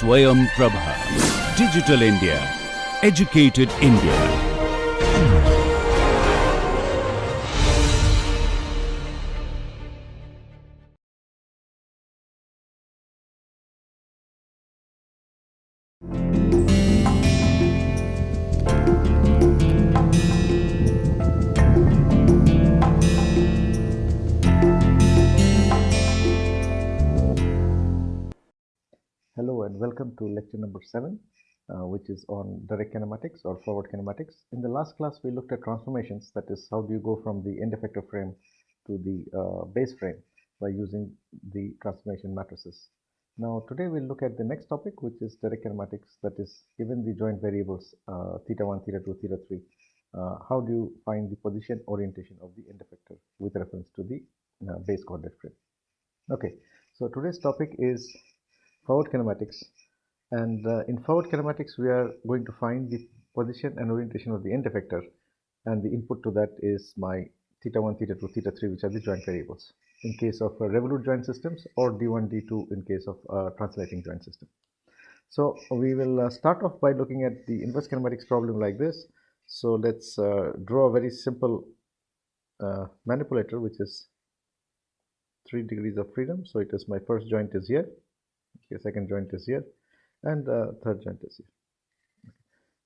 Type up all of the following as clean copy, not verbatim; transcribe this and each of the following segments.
Swayam Prabha. Digital India. Educated India. Hello and welcome to lecture number 7, which is on direct kinematics or forward kinematics. In the last class, we looked at transformations, that is, how do you go from the end effector frame to the base frame by using the transformation matrices. Now, today we'll look at the next topic, which is direct kinematics, that is, given the joint variables theta 1, theta 2, theta 3, how do you find the position orientation of the end effector with reference to the base coordinate frame. Okay, so today's topic is forward kinematics, and in forward kinematics we are going to find the position and orientation of the end effector, and the input to that is my theta 1, theta 2, theta 3, which are the joint variables in case of revolute joint systems, or d1, d2 in case of translating joint system. So we will start off by looking at the inverse kinematics problem like this. So let's draw a very simple manipulator, which is 3 degrees of freedom. So it is, my first joint is here, okay, second joint is here, and third joint is here.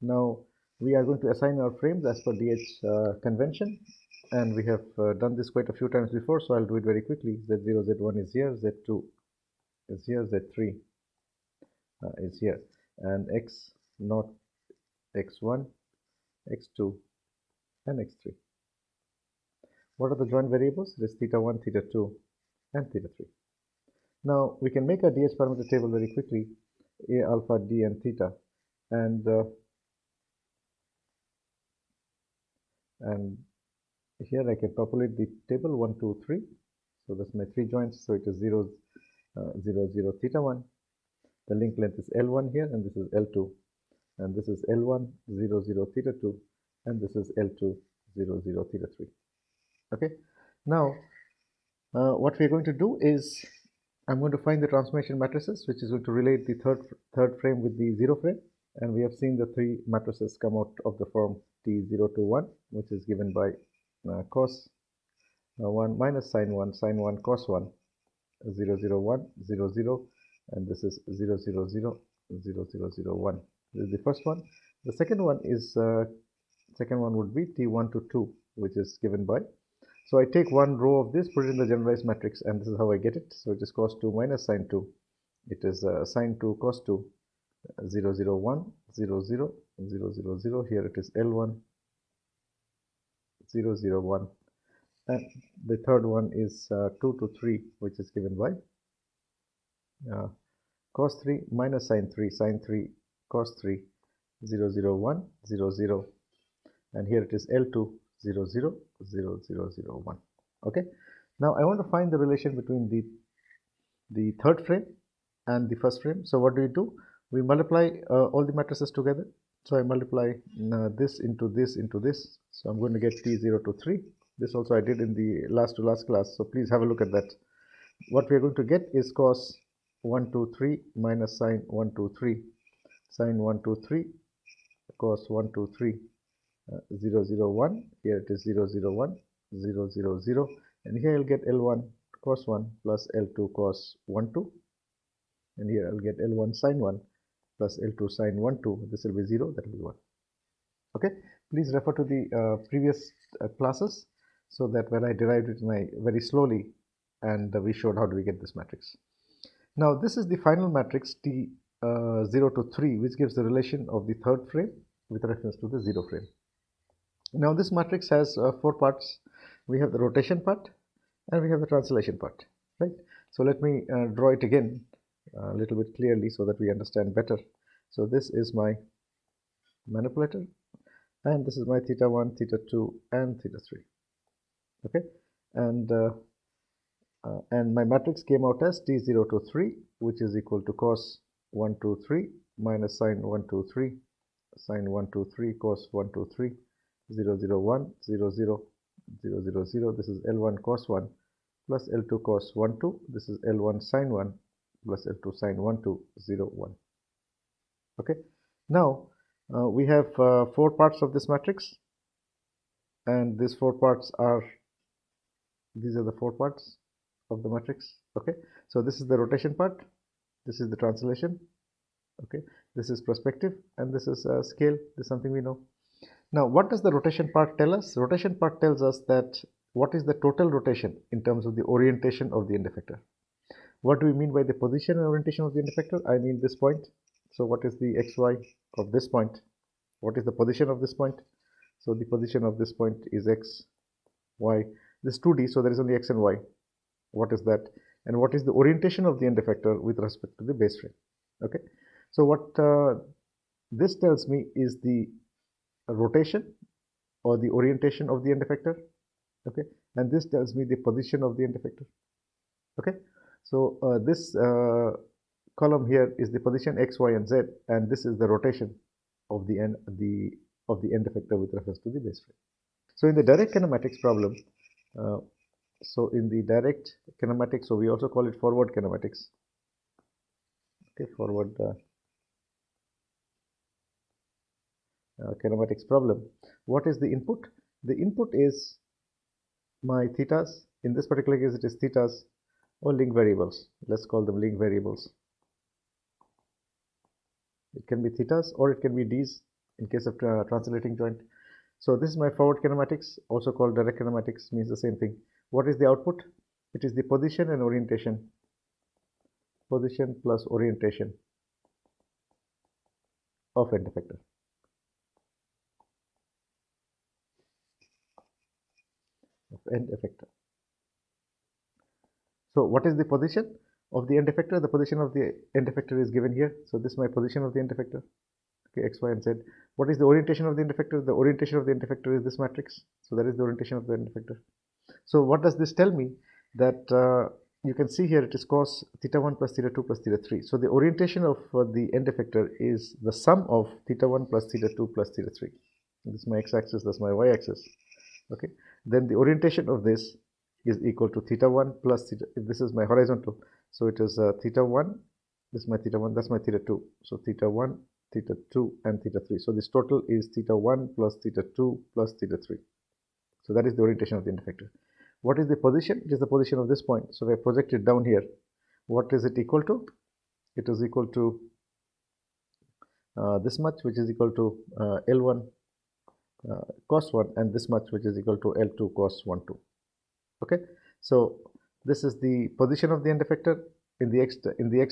Now we are going to assign our frames as per DH convention, and we have done this quite a few times before, so I'll do it very quickly. Z0, Z1 is here, Z2 is here, Z3 is here, and X0, X1, X2, and X3. What are the joint variables? It is theta 1, theta 2, and theta 3. Now we can make a DH parameter table very quickly, A, alpha, D, and theta, and here I can populate the table 1, 2, 3. So that's my 3 joints. So it is 0, 0, 0, theta 1. The link length is L1 here, and this is L2, and this is L1, 0, 0, theta 2, and this is L2, 0, 0, theta 3. Okay. Now what we are going to do is, I'm going to find the transformation matrices, which is going to relate the third frame with the 0 frame, and we have seen the 3 matrices come out of the form T0 to 1, which is given by cos 1 minus sin 1, sin 1 cos 1, 0, 0, 1, 0, 0, and this is 0, 0, 0, 0, 0, 0, 1. This is the first one. The second one is second one would be T1 to 2, which is given by, so I take one row of this, put it in the generalized matrix, and this is how I get it. So it is cos 2 minus sin 2. It is sin 2 cos 2, 0, 0, 1, 0, 0, 0, 0, 0. Here it is L1, 0, 0, 1. And the third one is 2 to 3, which is given by cos 3 minus sin 3, sin 3 cos 3, 0, 0, 1, 0, 0. And here it is L2, 0, 0, 0, 0, 0, 1. Okay. Now I want to find the relation between the third frame and the first frame. So what do? We multiply all the matrices together. So I multiply this into this into this. So I'm going to get T0 to 3. This also I did in the last to last class. So please have a look at that. What we are going to get is cos 1, 2, 3 minus sin 1, 2, 3, sin 1, 2, 3, cos 1, 2, 3. 0, 0, 1, here it is 0, 0, 1, 0, 0, 0, and here I'll get L1 cos 1 plus L2 cos 1, 2, and here I'll get L1 sin 1 plus L2 sin 1, 2. This will be 0, that will be 1. Okay, please refer to the previous classes, so that when I derived it very slowly, and we showed how do we get this matrix. Now this is the final matrix T0 to 3, which gives the relation of the third frame with reference to the 0 frame. Now this matrix has 4 parts. We have the rotation part, and we have the translation part, right? So let me draw it again a little bit clearly so that we understand better. So this is my manipulator, and this is my theta 1, theta 2, and theta 3. Okay, and my matrix came out as T0 to 3, which is equal to cos 1, 2, 3 minus sin 1, 2, 3, sin 1, 2, 3, cos 1, 2, 3, 0, 0, 1, 0, 0, 0, 0, 0. This is L1 cos 1 plus L2 cos 1, 2. This is L1 sin 1 plus L2 sin 1, 2, 0, 1. Okay, now we have 4 parts of this matrix, and these 4 parts are, these are the 4 parts of the matrix. Okay, so this is the rotation part, this is the translation, okay, this is perspective, and this is scale. This is something we know. Now what does the rotation part tell us? Rotation part tells us that what is the total rotation in terms of the orientation of the end effector. What do we mean by the position and orientation of the end effector? I mean this point. So what is the xy of this point? What is the position of this point? So the position of this point is x, y. This is 2D, so there is only x and y. What is that? And what is the orientation of the end effector with respect to the base frame? Okay, so what this tells me is the rotation or the orientation of the end effector. Okay, and this tells me the position of the end effector. Okay, so this column here is the position x, y, and z, and this is the rotation of the end effector with reference to the base frame. So in the direct kinematics problem, so we also call it forward kinematics. Okay, forward kinematics problem. What is the input? The input is my thetas. In this particular case, it is thetas or link variables. Let's call them link variables. It can be thetas or it can be d's in case of translating joint. So this is my forward kinematics, also called direct kinematics, means the same thing. What is the output? It is the position and orientation. Position plus orientation of end effector. So what is the position of the end effector? The position of the end effector is given here. So this is my position of the end effector. Okay, x, y, and z. What is the orientation of the end effector? The orientation of the end effector is this matrix. So that is the orientation of the end effector. So what does this tell me? That you can see here it is cos theta 1 plus theta 2 plus theta 3. So the orientation of the end effector is the sum of theta 1 plus theta 2 plus theta 3. This is my x-axis, that's my y-axis. Okay, then the orientation of this is equal to theta 1 plus theta, if this is my horizontal, so it is theta 1, this is my theta 1, that's my theta 2. So theta 1, theta 2, and theta 3. So this total is theta 1 plus theta 2 plus theta 3. So that is the orientation of the end effector. What is the position? It is the position of this point. So if I project it down here, what is it equal to? It is equal to this much, which is equal to L1 cos 1, and this much, which is equal to L2 cos 1 2. Okay, so this is the position of the end effector in the x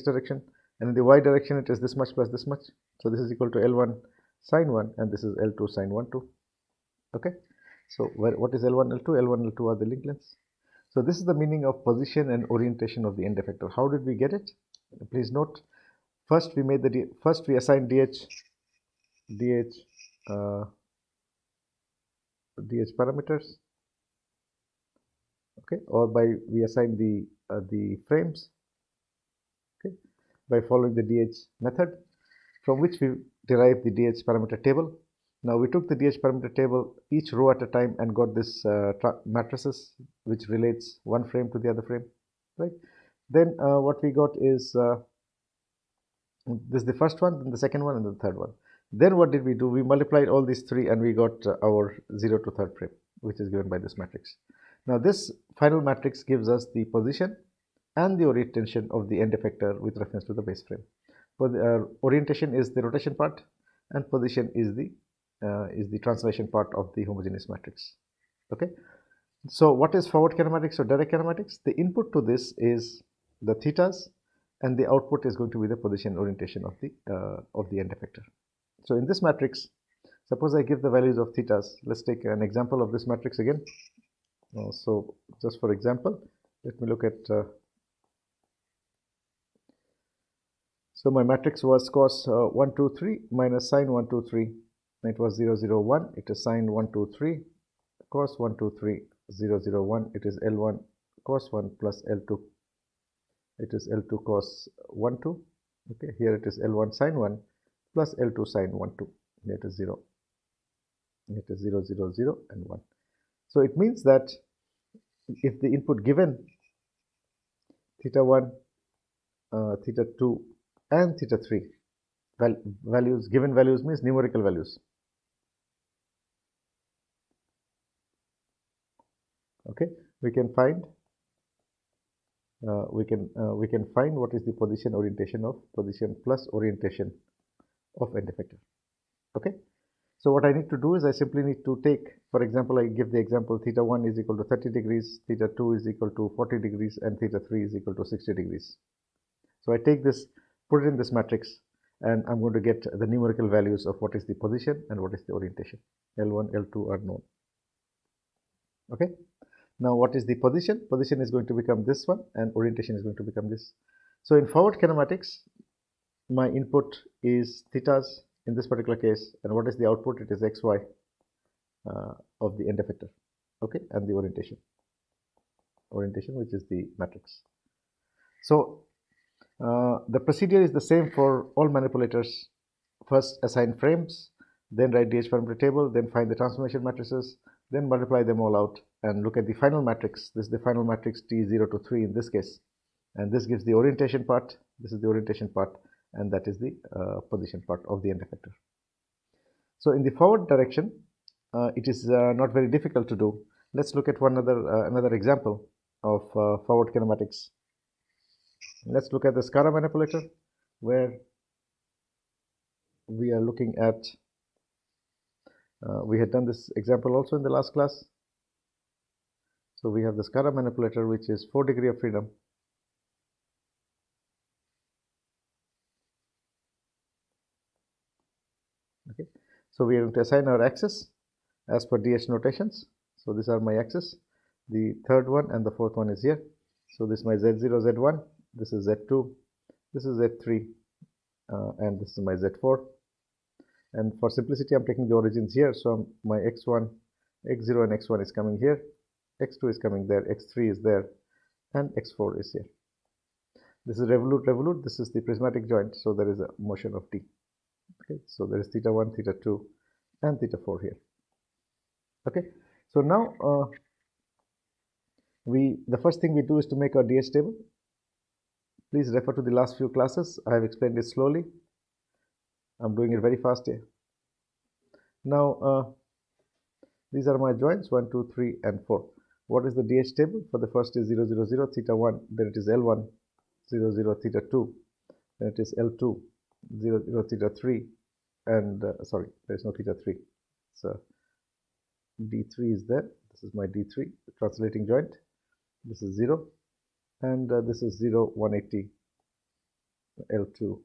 direction, and in the y direction it is this much plus this much. So this is equal to L1 sine 1, and this is L2 sine 1 2. Okay, so what is L1 L2? L1 L2 are the link lengths. So this is the meaning of position and orientation of the end effector. How did we get it? Please note, first we assigned dh parameters. Okay, or we assign the frames, okay, by following the dh method, from which we derive the dh parameter table. Now we took the dh parameter table each row at a time and got this matrices which relates one frame to the other frame, right? Then what we got is this is the first one, then the second one, and the third one. Then what did we do? We multiplied all these three and we got our 0 to third frame, which is given by this matrix. Now this final matrix gives us the position and the orientation of the end effector with reference to the base frame. For the orientation is the rotation part, and position is the translation part of the homogeneous matrix. Okay, so what is forward kinematics or direct kinematics? The input to this is the thetas, and the output is going to be the position orientation of the end effector. So in this matrix, suppose I give the values of thetas. Let's take an example of this matrix again. So just for example, let me look at so my matrix was cos 1 2 3 minus sine 1 2 3. It was 0 0 1. It is sine 1 2 3 cos 1 2 3 0 0 1. It is L1 cos 1 plus L2. It is L2 cos 1 2. Okay, here it is L1 sine 1 plus L2 sine 1 2. Here it is 0. It is 0 0 0 and 1. So it means that if the input given theta 1, theta 2 and theta 3, values, given values means numerical values. Okay, we can find what is the position plus orientation of end effector. Okay, so what I need to do is I simply need to take, for example, I give the example theta 1 is equal to 30 degrees, theta 2 is equal to 40 degrees, and theta 3 is equal to 60 degrees. So I take this, put it in this matrix, and I'm going to get the numerical values of what is the position and what is the orientation. L1, L2 are known. Okay. Now what is the position? Position is going to become this one, and orientation is going to become this. So in forward kinematics, my input is thetas in this particular case, and what is the output? It is xy of the end effector. Okay, and the orientation, which is the matrix. So the procedure is the same for all manipulators. First assign frames, then write DH parameter table, then find the transformation matrices, then multiply them all out and look at the final matrix. This is the final matrix T0 to 3 in this case, and this gives the orientation part. This is the orientation part, and that is the position part of the end effector. So in the forward direction, it is not very difficult to do. Let's look at another example of forward kinematics. Let's look at the SCARA manipulator, where we are looking at, we had done this example also in the last class. So we have the SCARA manipulator, which is 4 degree of freedom. Okay, so we are going to assign our axis as per DH notations. So these are my axes. The third one and the fourth one is here. So this is my Z0, Z1. This is Z2. This is Z3, and this is my Z4. And for simplicity, I'm taking the origins here. So my X1, X0, and X1 is coming here. X2 is coming there. X3 is there, and X4 is here. This is revolute. This is the prismatic joint. So there is a motion of T. Okay, so there is theta 1, theta 2, and theta 4 here. Okay, so now the first thing we do is to make our DH table. Please refer to the last few classes. I have explained it slowly. I'm doing it very fast here. Now these are my joints 1, 2, 3, and 4. What is the DH table? For the first is 0, 0, 0, theta 1, then it is L1, 0, 0, theta 2, then it is L2, 0, 0, theta 3, and sorry, there is no theta 3. So D3 is there. This is my D3, the translating joint. This is 0, and this is 0, 180, L2,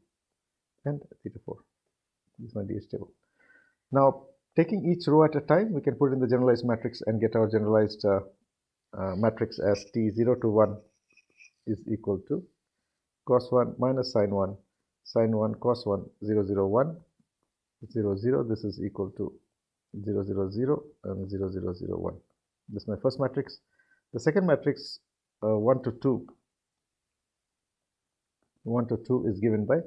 and theta 4. This is my DH table. Now, taking each row at a time, we can put in the generalized matrix and get our generalized matrix as T0 to 1 is equal to cos 1 minus sin 1, sin 1 cos 1, 0, 0, 1, 0, 0. This is equal to 0, 0, 0, and 0, 0, 0, 1. This is my first matrix. The second matrix, 1 to 2. 1 to 2 is given by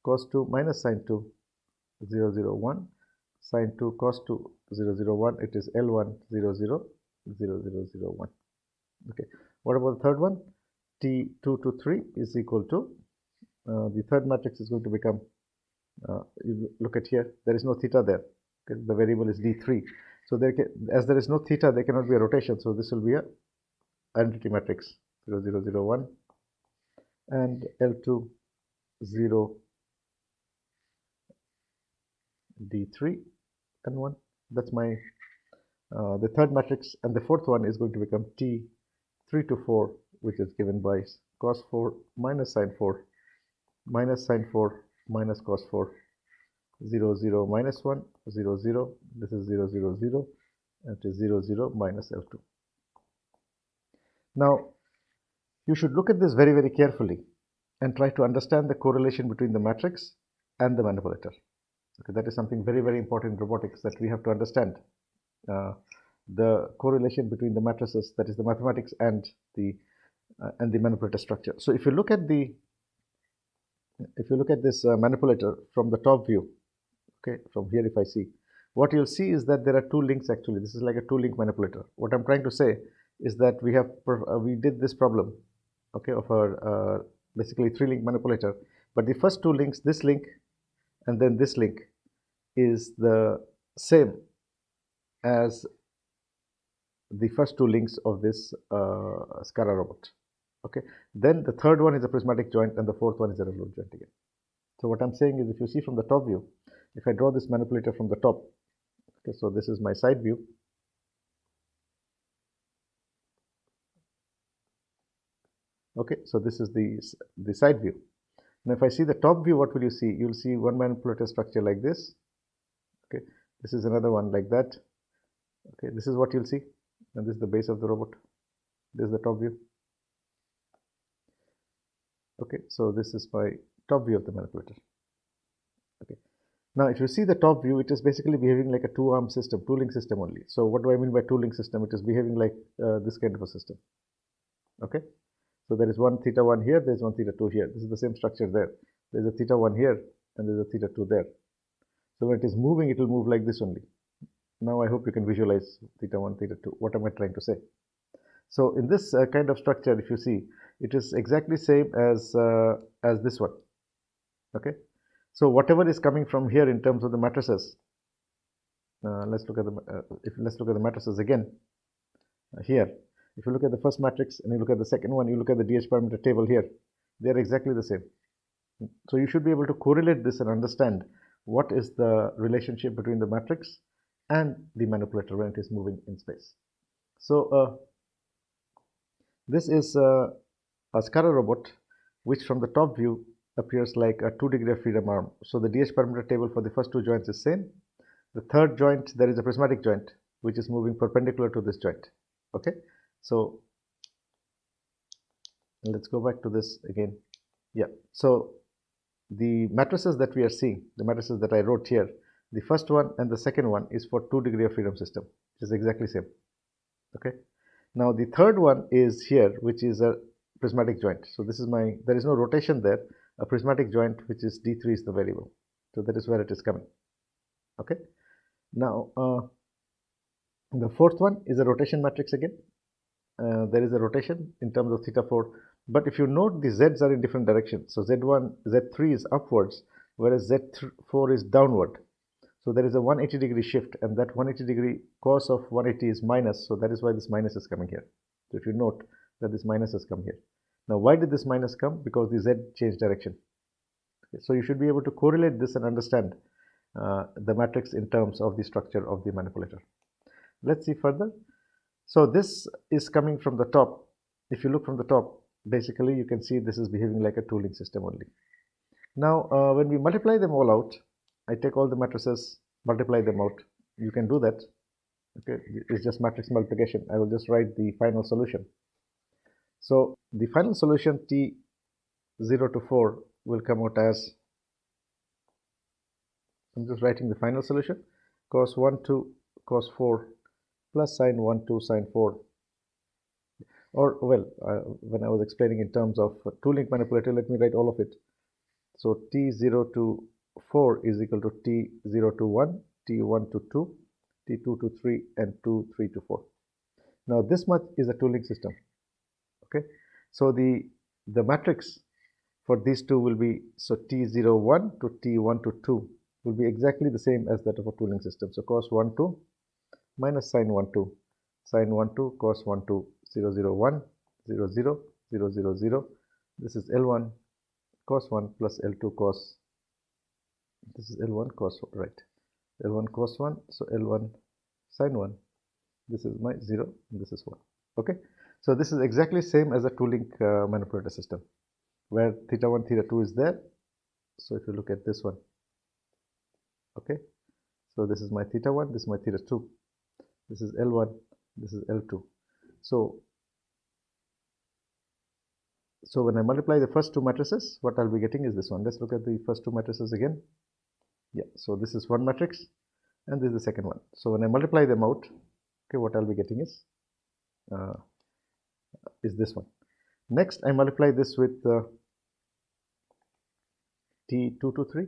cos 2 minus sin 2, 0, 0, 1, sin 2 cos 2, 0, 0, 1. It is L1, 0, 0, 0, 0, 0, 1. Okay. What about the third one? T2 to 3 is equal to, the third matrix is going to become, you look at here, there is no theta there. Okay. The variable is D3. So as there is no theta, there cannot be a rotation. So this will be a identity matrix 0, 0, 0, 1, and L2, 0, D3, and 1. That's my the third matrix, and the fourth one is going to become T3 to 4, which is given by cos 4 minus sin 4 minus sin 4 minus cos 4, 0, 0, minus 1, 0, 0. This is 0, 0, 0, and it is 0, 0, minus L2. Now, you should look at this very, very carefully and try to understand the correlation between the matrix and the manipulator. Okay, that is something very, very important in robotics, that we have to understand the correlation between the matrices, that is the mathematics and the manipulator structure. So if you look at this manipulator from the top view, okay, from here, if I see, what you'll see is that there are two links actually. This is like a two-link manipulator. What I'm trying to say is that we did this problem, okay, of our basically three-link manipulator, but the first two links, this link and then this link is the same as the first two links of this SCARA robot. Okay, then the third one is a prismatic joint and the fourth one is a revolute joint again. So what I'm saying is, if you see from the top view, if I draw this manipulator from the top, okay, so this is my side view. Okay, so this is the side view. Now if I see the top view, what will you see? You'll see one manipulator structure like this. Okay, this is another one like that. Okay, this is what you'll see, and this is the base of the robot. This is the top view. Okay, so this is my top view of the manipulator. Okay, now if you see the top view, it is basically behaving like a two-arm system, two-link system only. So what do I mean by two-link system? It is behaving like this kind of a system. Okay, so there is one theta 1 here, there is one theta 2 here. This is the same structure there. There is a theta 1 here and there is a theta 2 there. So when it is moving, it will move like this only. Now I hope you can visualize theta 1, theta 2. What am I trying to say? So in this kind of structure, if you see, it is exactly same as this one. Okay, so whatever is coming from here in terms of the matrices, let's look at the matrices again. Here, if you look at the first matrix and you look at the second one, you look at the DH parameter table here, they are exactly the same. So you should be able to correlate this and understand what is the relationship between the matrix and the manipulator when it is moving in space. So this is a SCARA robot which from the top view appears like a 2 degree of freedom arm. So the DH parameter table for the first two joints is same. The third joint, there is a prismatic joint which is moving perpendicular to this joint. Okay, so let's go back to this again. Yeah, so the matrices that we are seeing, the matrices that I wrote here, the first one and the second one is for 2 degree of freedom system, which is exactly same. Okay, now the third one is here, which is a prismatic joint. So this is there is no rotation there, a prismatic joint which is D3 is the variable. So that is where it is coming. Okay, now the fourth one is a rotation matrix again. There is a rotation in terms of theta 4, but if you note, the z's are in different directions. So Z3 is upwards, whereas Z4 is downward. So there is a 180 degree shift, and that 180 degree cos of 180 is minus, so that is why this minus is coming here. So if you note that this minus has come here. Now why did this minus come? Because the z changed direction. Okay, so you should be able to correlate this and understand the matrix in terms of the structure of the manipulator. Let's see further. So this is coming from the top. If you look from the top, basically you can see this is behaving like a two-link system only. Now when we multiply them all out, I take all the matrices, multiply them out. You can do that. Okay, it's just matrix multiplication. I will just write the final solution. So the final solution T0 to 4 will come out as, I'm just writing the final solution, cos 1 2 cos 4 plus sine 1 2 sine 4. Or well, when I was explaining in terms of two-link manipulator, let me write all of it. So T0 to 4 is equal to T0 to 1, T1 to 2, T2 to 3, and 2, 3 to 4. Now this much is a two-link system. Okay, so the matrix for these two will be, so T01 to T1 to 2 will be exactly the same as that of a two-link system. So cos 1 2 minus sine 1 2, sine 1 2 cos 1 2, 0 0 1 0 0 0 0 0. This is L1 cos 1 plus L2 cos, this is L1 cos, right, L1 cos 1, so L1 sine 1, this is my 0 and this is 1. Okay, so this is exactly same as a two-link manipulator system where theta 1 theta 2 is there. So if you look at this one, okay, so this is my theta 1, this is my theta 2, this is L1, this is L2. So when I multiply the first two matrices, what I'll be getting is this one. Let's look at the first two matrices again. Yeah, so this is one matrix and this is the second one. So when I multiply them out, okay, what I'll be getting is this one. Next, I multiply this with T2 to 3.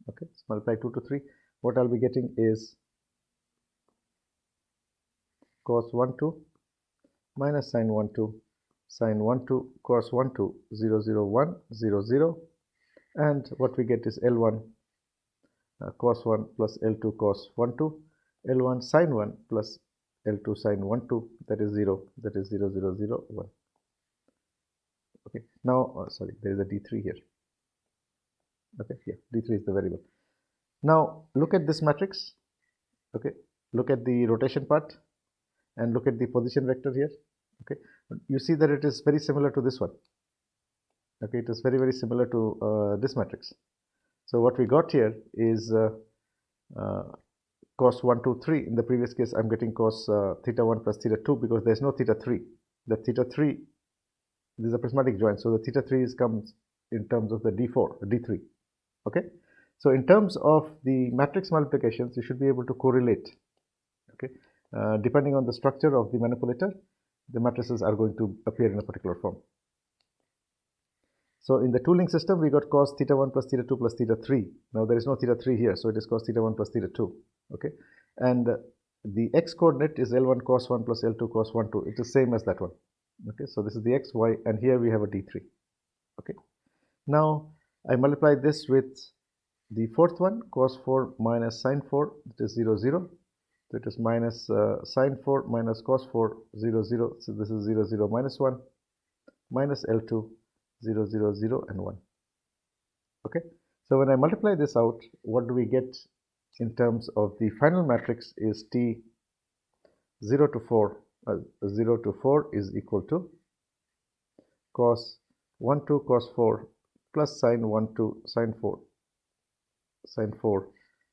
Okay, so multiply 2 to 3. What I'll be getting is cos 1 2 minus sine 1 2, sine 1 2 cos 1 2, 0 0 1 0 0, and what we get is L1 cos 1 plus L2 cos 1 2, L1 sin 1 plus L2 sin 1 2, that is 0, that is 0 0 0 1. Okay, now sorry, there is a D3 here. Okay, yeah, D3 is the variable. Now look at this matrix. Okay, look at the rotation part and look at the position vector here. Okay, you see that it is very similar to this one. Okay, it is very similar to this matrix. So what we got here is cos 1 2 3. In the previous case I'm getting cos theta 1 plus theta 2 because there is no theta 3. The theta 3, this is a prismatic joint, so the theta 3 comes in terms of the D4, D3. Okay, so in terms of the matrix multiplications, you should be able to correlate. Okay, depending on the structure of the manipulator, the matrices are going to appear in a particular form. So in the two-link system, we got cos theta 1 plus theta 2 plus theta 3. Now there is no theta 3 here, so it is cos theta 1 plus theta 2. Okay, and the x coordinate is L1 cos 1 plus L2 cos 1 2. It is same as that one. Okay, so this is the x, y, and here we have a D3. Okay, now I multiply this with the fourth one, cos 4 minus sin 4, it is 0 0. So it is minus sin 4 minus cos 4, 0 0. So this is 0 0 minus 1 minus L2, 0 0 0 and 1. Okay, so when I multiply this out, what do we get in terms of the final matrix is T 0 to 4. 0 to 4 is equal to cos 1 2 cos 4 plus sin 1 2 sin 4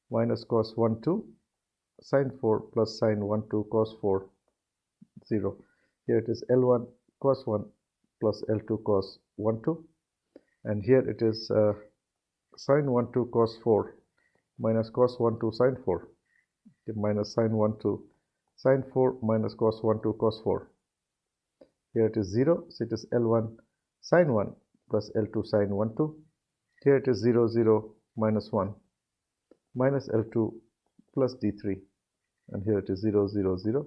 minus cos 1 2 sin 4 plus sin 1 2 cos 4, 0. Here it is L1 cos 1 plus L2 cos 1 2, and here it is sin 1 2 cos 4 minus cos 1 2 sin 4, minus sin 1 2 sin 4 minus cos 1 2 cos 4. Here it is 0, so it is L1 sin 1 plus L2 sin 1 2. Here it is 0 0 minus 1 minus L2 plus D3, and here it is 0 0 0.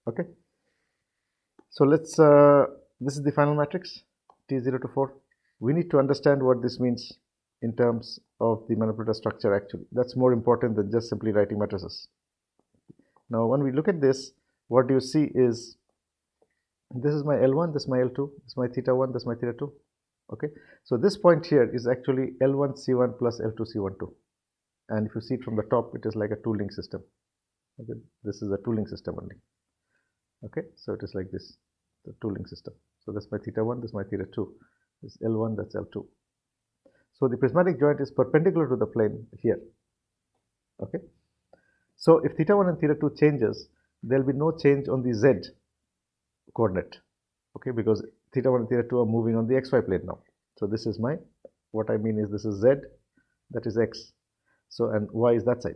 Okay, so let's this is the final matrix T0 to 4. We need to understand what this means in terms of the manipulator structure. Actually, that's more important than just simply writing matrices. Now when we look at this, what you see is this is my L1, this is my L2, this is my theta 1, this is my theta 2. Okay, so this point here is actually L1 C1 plus L2 C1 2, and if you see it from the top, it is like a two-link system. Okay, this is a two-link system only. Okay, so it is like this, the two-link system. So that's my theta 1, this is my theta 2, this is L1, that's L2. So the prismatic joint is perpendicular to the plane here. Okay, so if theta 1 and theta 2 changes, there will be no change on the z coordinate. Okay, because theta 1 and theta 2 are moving on the xy plane now. So this is my, what I mean is this is z, that is x. So and y is that side.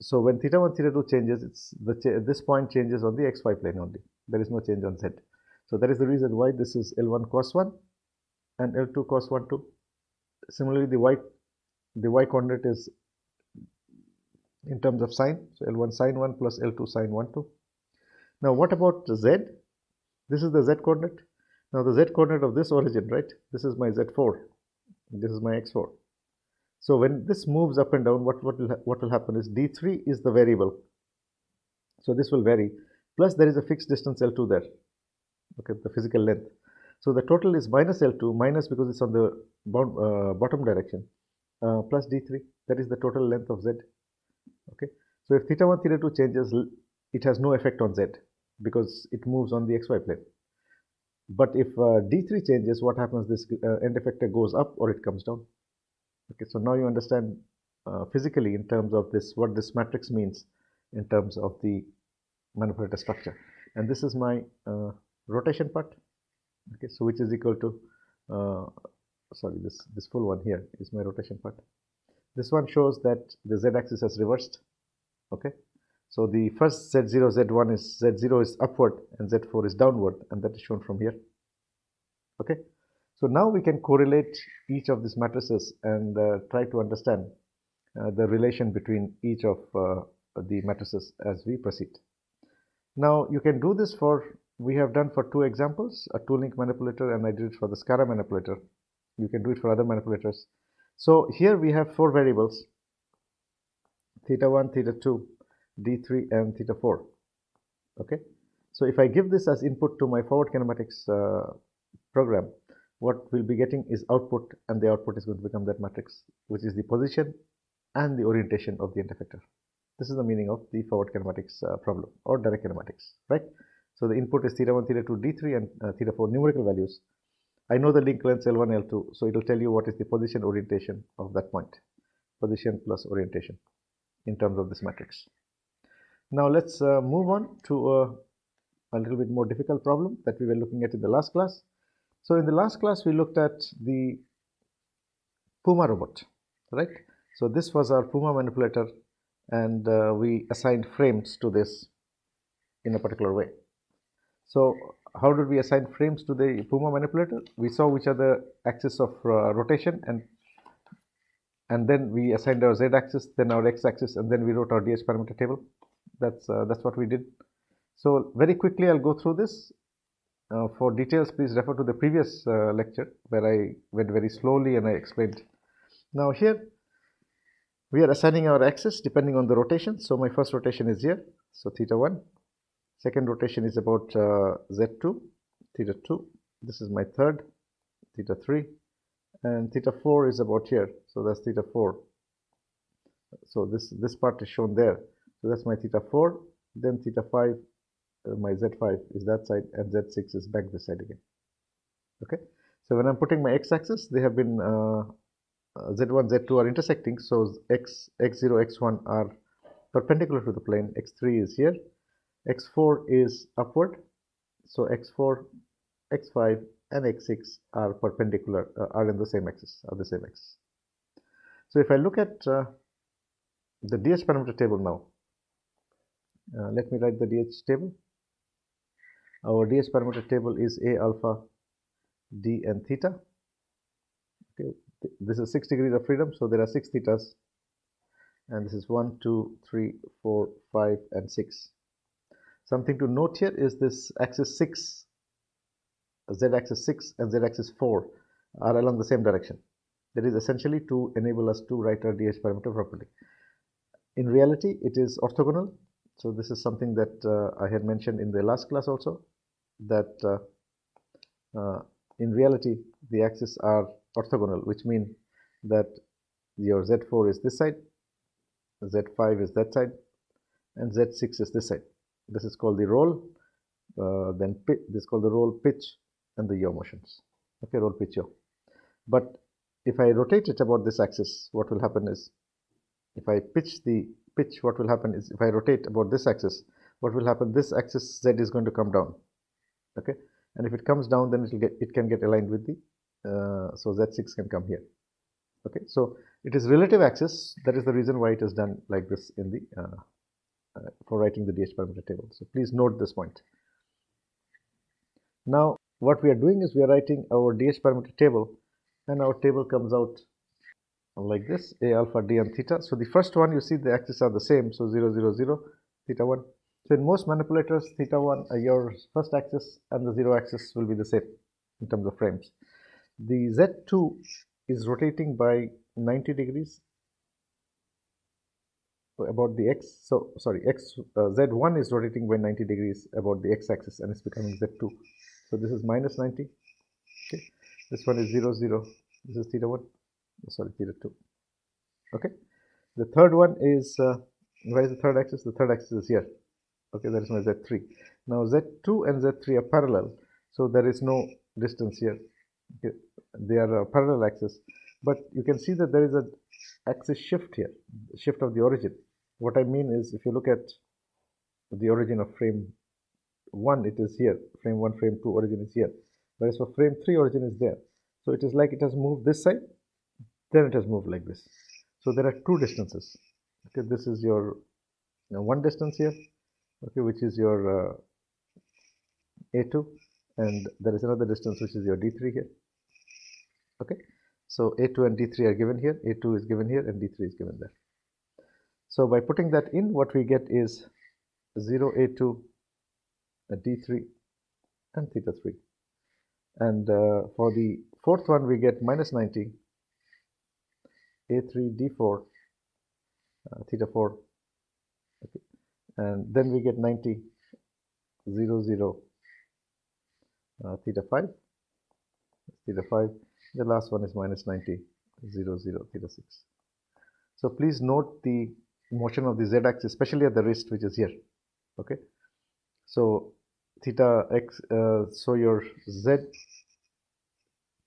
So when theta 1 theta 2 changes, it's this point changes on the xy plane only. There is no change on z. So that is the reason why this is L1 cos 1 and L2 cos 1 2. Similarly, the y coordinate is in terms of sine. So L1 sin 1 plus L2 sin 1 2. Now what about z? This is the z coordinate. Now the z coordinate of this origin, right? This is my z4. This is my x4. So when this moves up and down, what will happen is D3 is the variable. So this will vary. Plus there is a fixed distance L2 there. Okay, the physical length. So the total is minus L2, minus because it's on the bottom direction, plus D3. That is the total length of Z. Okay. So if theta 1, theta 2 changes, it has no effect on Z because it moves on the xy plane. But if D3 changes, what happens? This end effector goes up or it comes down. Okay, so now you understand physically in terms of this, what this matrix means in terms of the manipulator structure. And this is my rotation part. Okay, so which is equal to, sorry, this full one here is my rotation part. This one shows that the z-axis has reversed. Okay, so the first z0, z1 is, z0 is upward and z4 is downward, and that is shown from here. Okay, so now we can correlate each of these matrices and try to understand the relation between each of the matrices as we proceed. Now you can do this for, we have done for two examples, a two-link manipulator, and I did it for the SCARA manipulator. You can do it for other manipulators. So here we have 4 variables: theta 1, theta 2, d3 and theta 4. Okay, so if I give this as input to my forward kinematics program, what we'll be getting is output, and the output is going to become that matrix, which is the position and the orientation of the end effector. This is the meaning of the forward kinematics problem, or direct kinematics, right? So the input is theta 1, theta 2, d3 and theta 4 numerical values. I know the link lengths L1, L2, so it will tell you what is the position orientation of that point, position plus orientation in terms of this matrix. Now let's move on to a little bit more difficult problem that we were looking at in the last class. So in the last class we looked at the Puma robot, right? So this was our Puma manipulator, and we assigned frames to this in a particular way. So how did we assign frames to the Puma manipulator? We saw which are the axis of rotation, and then we assigned our z-axis, then our x-axis, and then we wrote our DH parameter table. That's what we did. So very quickly I'll go through this. For details, please refer to the previous lecture where I went very slowly and I explained. Now here we are assigning our axis depending on the rotation. So my first rotation is here, so theta 1. Second rotation is about z2, theta 2. This is my third, theta 3. And theta 4 is about here, so that's theta 4. So this part is shown there. So that's my theta 4. Then theta 5, my z5 is that side, and z6 is back this side again. Okay, so when I'm putting my x-axis, they have been z1, z2 are intersecting, so x0, x1 are perpendicular to the plane, x3 is here, x4 is upward, so x4, x5 and x6 are perpendicular, are in the same axis, So if I look at the DH parameter table now, let me write the DH table. Our DH parameter table is A, alpha, D and theta. Okay, this is 6 degrees of freedom, so there are 6 thetas, and this is 1, 2, 3, 4, 5 and 6. Something to note here is this axis 6, z-axis 6 and z-axis 4 are along the same direction. That is essentially to enable us to write our DH parameter properly. In reality, it is orthogonal. So this is something that I had mentioned in the last class also, that in reality the axes are orthogonal, which means that your z4 is this side, z5 is that side, and z6 is this side. This is called the roll, then this is called the roll, pitch and the yaw motions. Okay, roll, pitch, yaw. But if I rotate it about this axis, what will happen is, if I pitch, what will happen is, if I rotate about this axis, what will happen, this axis z is going to come down. Okay, and if it comes down, then it can get aligned with the so z6 can come here. Okay, so it is relative axis. That is the reason why it is done like this in the for writing the DH parameter table. So please note this point. Now what we are doing is we are writing our DH parameter table, and our table comes out like this: A, alpha, D and theta. So the first one, you see the axes are the same, so 0, 0, 0, theta 1. So in most manipulators, theta 1, your first axis and the 0 axis will be the same in terms of frames. The Z2 is rotating by 90 degrees about the x, so sorry, Z1 is rotating by 90 degrees about the x-axis, and it's becoming Z2. So this is minus 90. Okay, this one is 0, 0. This is theta 1. Sorry, theta 2. Okay, the third one is where is the third axis? The third axis is here. Okay, that is my Z3. Now Z2 and Z3 are parallel, so there is no distance here. Okay, they are a parallel axis, but you can see that there is an axis shift here, shift of the origin. What I mean is, if you look at the origin of frame 1, it is here. Frame 1, frame 2 origin is here, whereas for frame 3 origin is there. So it is like it has moved this side, then it has moved like this. So there are two distances. Okay, this is your one distance here, okay, which is your A2, and there is another distance which is your D3 here. Okay, so A2 and D3 are given here, A2 is given here and D3 is given there. So by putting that in, what we get is 0, A2, D3 and theta 3. And for the fourth one, we get minus 90 A3 D4 theta 4, okay, and then we get 90 0 0 theta 5 theta 5. The last one is minus 90 0 0 theta 6. So please note the motion of the z-axis, especially at the wrist, which is here. Okay, so theta x, so your z3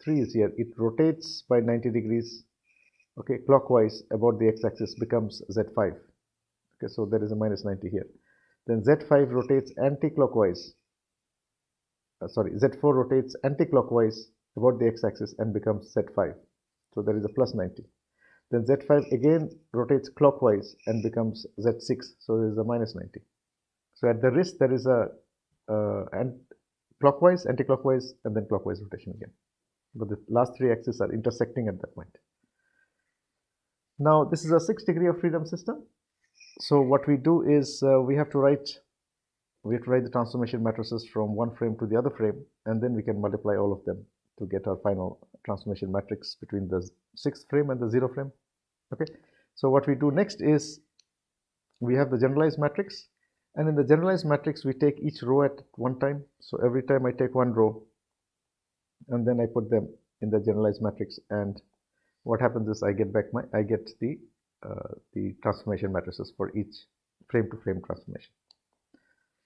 is here. It rotates by 90 degrees, okay, clockwise about the x-axis, becomes z5. Okay, so there is a minus 90 here. Then z5 rotates anti-clockwise. Z4 rotates anti-clockwise about the x-axis and becomes z5. So there is a plus 90. Then z5 again rotates clockwise and becomes z6. So there is a minus 90. So at the wrist there is a clockwise, anti-clockwise, and then clockwise rotation again. But the last three axes are intersecting at that point. Now this is a 6 degree of freedom system. So what we do is we have to write the transformation matrices from one frame to the other frame, and then we can multiply all of them to get our final transformation matrix between the 6th frame and the 0 frame. Okay, so what we do next is we have the generalized matrix, and in the generalized matrix we take each row at one time. So every time I take one row and then I put them in the generalized matrix, and what happens is I get the transformation matrices for each frame to frame transformation.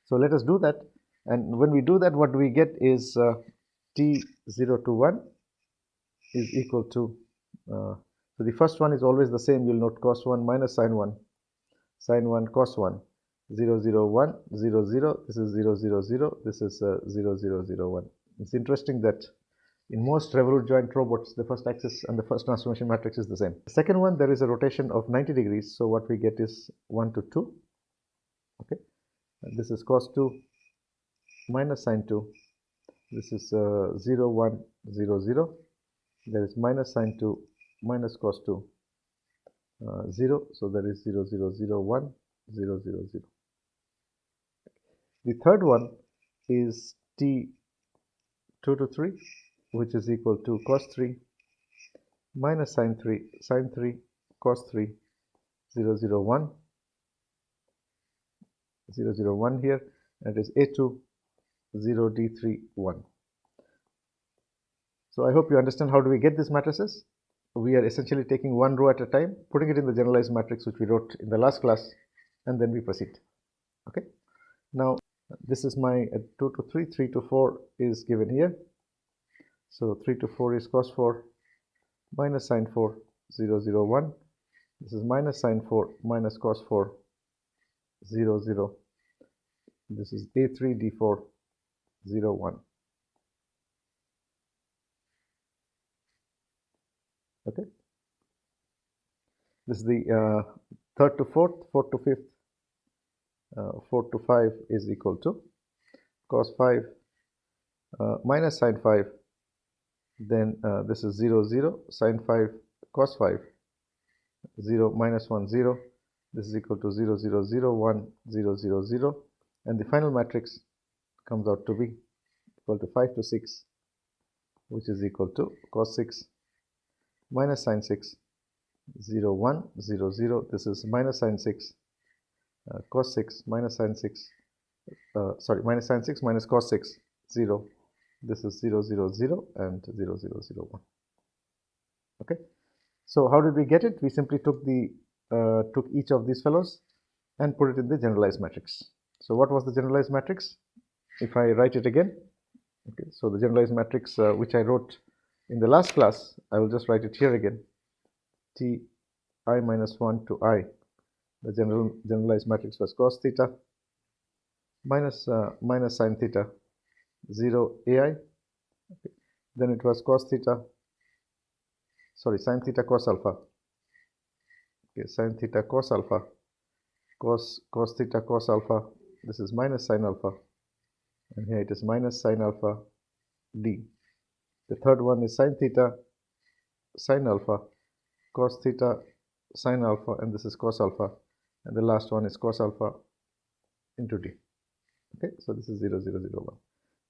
So let us do that, and when we do that, what we get is t0 to 1 is equal to, so the first one is always the same. You'll note cos 1 minus sin 1 cos 1, 0 0 1 0 0, this is 0 0 0, this is 0 0 0 1. It's interesting that in most revolute joint robots, the first axis and the first transformation matrix is the same. The second one, there is a rotation of 90 degrees, so what we get is 1 to 2. Okay, and this is cos 2 minus sin 2. This is 0 1 0 0. There is minus sin 2 minus cos 2 0. So there is 0 0 0 1 0 0 0. The third one is t2 to 3, which is equal to cos 3 minus sin 3 cos 3 0 0 1 0 0 1 here, and it is a2 0 d3 1. So I hope you understand how do we get these matrices. We are essentially taking one row at a time, putting it in the generalized matrix which we wrote in the last class, and then we proceed. Okay, now this is my 2 to 3, 3 to 4 is given here. So 3 to 4 is cos 4 minus sin 4 0 0 1. This is minus sin 4 minus cos 4 0 0. This is a3 d4 0 1. Okay, this is the third to fourth, fourth to fifth, 4 to 5 is equal to cos 5 minus sin 5. Then this is 0 0 sin 5 cos 5 0 minus 1 0. This is equal to 0 0 0 1 0 0 0, and the final matrix comes out to be equal to 5 to 6, which is equal to cos 6 minus sin 6 0 1 0 0. This is minus sin 6 cos 6 minus sin 6 minus sin 6 minus cos 6 0. This is 0 0 0 and 0 0 0 1. Okay, so how did we get it? We simply took each of these fellows and put it in the generalized matrix. So what was the generalized matrix? If I write it again, okay, so the generalized matrix which I wrote in the last class, I will just write it here again. T I minus 1 to I. The generalized matrix was cos theta minus sin theta 0 ai. Okay. Then it was cos theta, sin theta cos alpha. Okay, sin theta cos alpha, cos theta cos alpha. This is minus sin alpha, and here it is minus sin alpha d. The third one is sin theta sin alpha, cos theta sin alpha, and this is cos alpha, and the last one is cos alpha into d. Okay, so this is 0 0 0 1.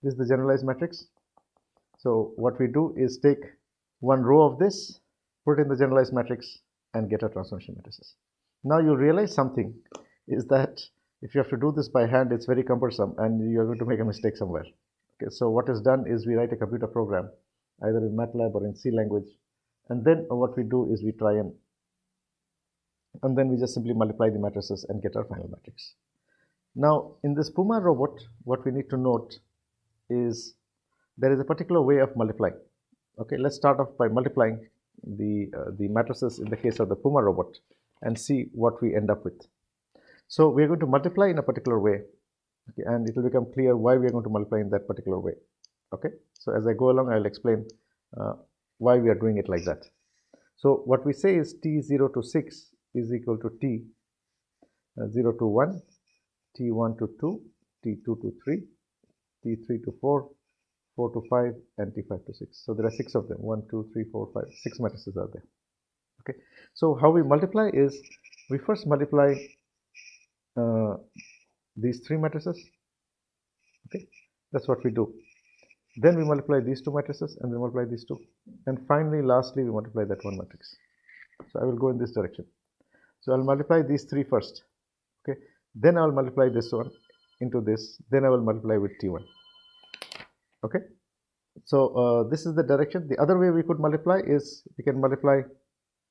This is the generalized matrix. So what we do is take one row of this, put it in the generalized matrix, and get our transformation matrices. Now you realize something is that if you have to do this by hand, it's very cumbersome and you're going to make a mistake somewhere. Okay, so what is done is we write a computer program either in MATLAB or in C language, and then what we do is we try and then we just simply multiply the matrices and get our final matrix. Now in this Puma robot, what we need to note is there is a particular way of multiplying. Okay, let's start off by multiplying the matrices in the case of the Puma robot and see what we end up with. So we are going to multiply in a particular way, okay, and it will become clear why we are going to multiply in that particular way. Okay, so as I go along, I will explain why we are doing it like that. So what we say is T0 to 6 is equal to T0 to 1, T1 to 2, T2 to 3, T3 to 4, 4 to 5, and T5 to 6. So there are 6 of them. 1, 2, 3, 4, 5, 6 matrices are there. Okay. So how we multiply is we first multiply these 3 matrices. Okay. That's what we do. Then we multiply these 2 matrices and then multiply these 2. And finally, lastly, we multiply that 1 matrix. So I will go in this direction. So I'll multiply these 3 first. Okay. Then I will multiply this one into this. Then I will multiply with T1. Okay, so this is the direction. The other way we could multiply is we can multiply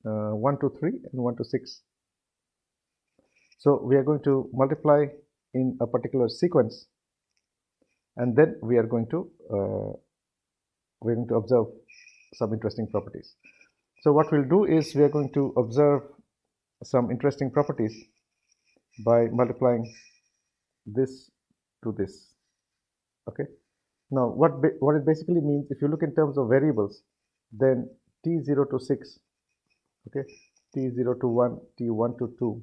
1 to 3 and 1 to 6. So we are going to multiply in a particular sequence, and then we are going to observe some interesting properties. So what we'll do is we are going to observe some interesting properties by multiplying this to this. Okay. Now, what it basically means, if you look in terms of variables, then T0 to 6, okay, T0 to 1, T1 to 2,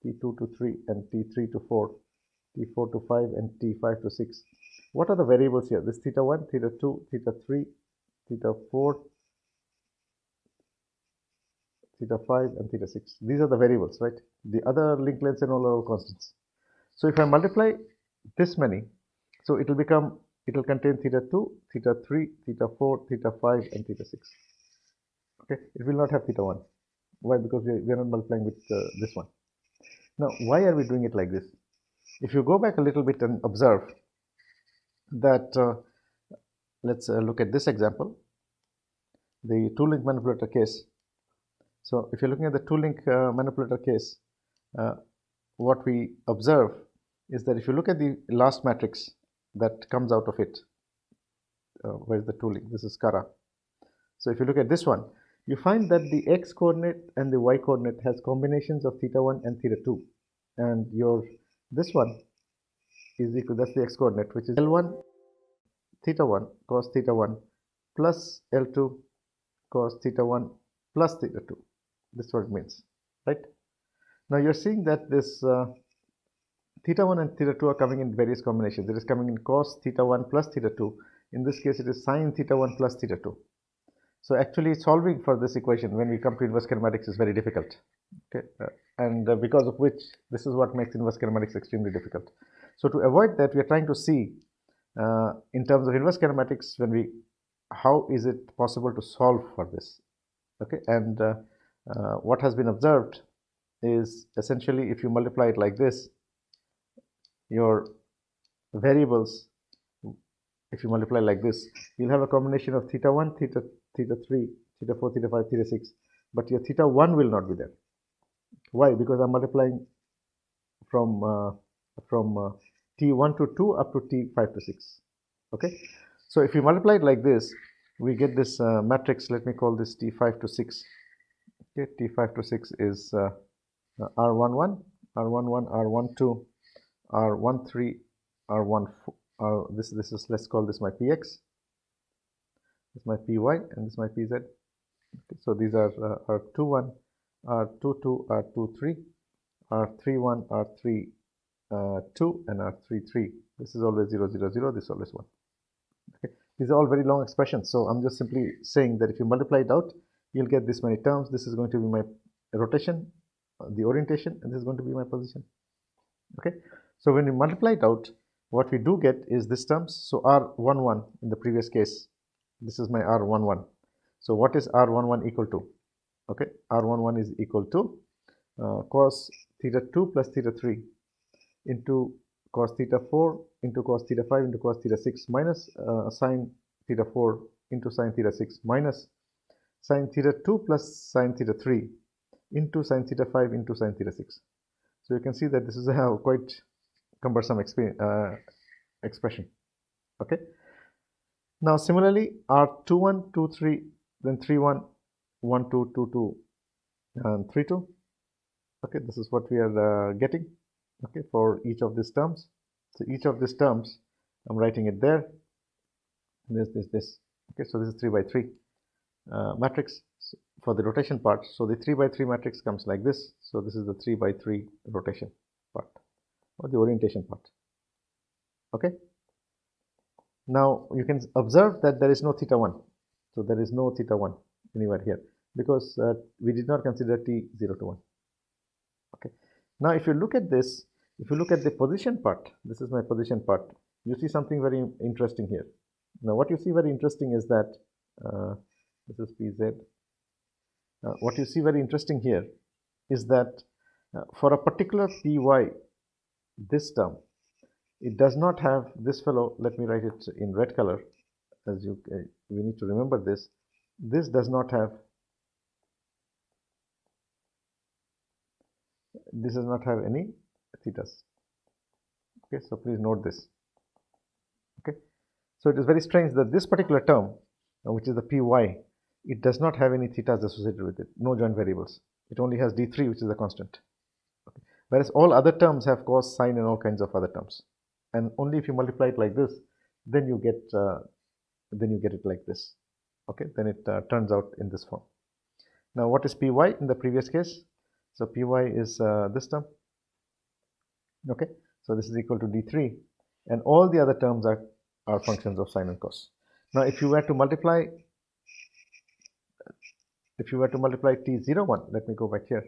T2 to 3, and T3 to 4, T4 to 5, and T5 to 6. What are the variables here? This theta 1, theta 2, theta 3, theta 4, theta 5, and theta 6. These are the variables, right? The other linked lengths and all are all constants. So if I multiply this many, so it will contain theta 2, theta 3, theta 4, theta 5, and theta 6. Okay, it will not have theta 1. Why? Because we are not multiplying with this one. Now, why are we doing it like this? If you go back a little bit and observe that, let's look at this example, the two-link manipulator case. So if you're looking at the two-link manipulator case, what we observe is that if you look at the last matrix that comes out of it, where's the two-link? This is Kara. So if you look at this one, you find that the x coordinate and the y coordinate has combinations of theta 1 and theta 2, and this one is equal, that's the x coordinate, which is L1 theta 1 cos theta 1 plus L2 cos theta 1 plus theta 2. This is what it means, right? Now you're seeing that this theta 1 and theta 2 are coming in various combinations. It is coming in cos theta 1 plus theta 2. In this case, it is sin theta 1 plus theta 2. So actually solving for this equation when we come to inverse kinematics is very difficult. Okay, and because of which this is what makes inverse kinematics extremely difficult. So to avoid that, we are trying to see in terms of inverse kinematics how is it possible to solve for this. Okay, and what has been observed is essentially if you multiply it like this, your variables, if you multiply like this, you'll have a combination of theta 1, theta 3, theta 4, theta 5, theta 6, but your theta 1 will not be there. Why? Because I'm multiplying from T1 to 2 up to T5 to 6. Okay, so if you multiply it like this, we get this matrix. Let me call this T5 to 6. Okay, T5 to 6 is R11, R11, R12, R13, R14. This is, let's call this my Px, this is my Py, and this is my Pz. Okay, so these are R21, R22, R23, R31, R32, and R33. This is always 0, 0, 0. This is always 1. Okay, these are all very long expressions. So I'm just simply saying that if you multiply it out, you'll get this many terms. This is going to be my rotation, the orientation, and this is going to be my position. Okay, so when you multiply it out, what we do get is this terms. So R11 in the previous case, this is my R11. So what is R11 equal to? Okay, R11 is equal to cos theta 2 plus theta 3 into cos theta 4 into cos theta 5 into cos theta 6 minus sin theta 4 into sin theta 6 minus sin theta 2 plus sin theta 3 into sin theta 5 into sin theta 6. So you can see that this is a quite cumbersome expression. Okay. Now similarly, R21, 23, then 31, 12, 22, and 32. Okay, this is what we are getting. Okay, for each of these terms. So each of these terms, I'm writing it there. This. Okay, so this is 3 by 3 matrix for the rotation part. So the 3 by 3 matrix comes like this. So this is the 3 by 3 rotation part or the orientation part. Okay. Now you can observe that there is no theta 1. So there is no theta 1 anywhere here because we did not consider t0 to 1. Okay. Now if you look at this, if you look at the position part, this is my position part, you see something very interesting here. Now what you see very interesting is that this is pz. What you see very interesting here is that for a particular py, this term, it does not have this fellow. Let me write it in red color, as you we need to remember this. This does not have any thetas. Okay, so please note this. Okay, so it is very strange that this particular term, which is the py, it does not have any thetas associated with it, no joint variables. It only has d3, which is a constant. Okay. Whereas all other terms have cos, sine, and all kinds of other terms. And only if you multiply it like this, then you get it like this. Okay, then it turns out in this form. Now, what is py in the previous case? So py is this term. Okay, so this is equal to d3, and all the other terms are functions of sine and cos. Now, if you were to multiply t01, let me go back here.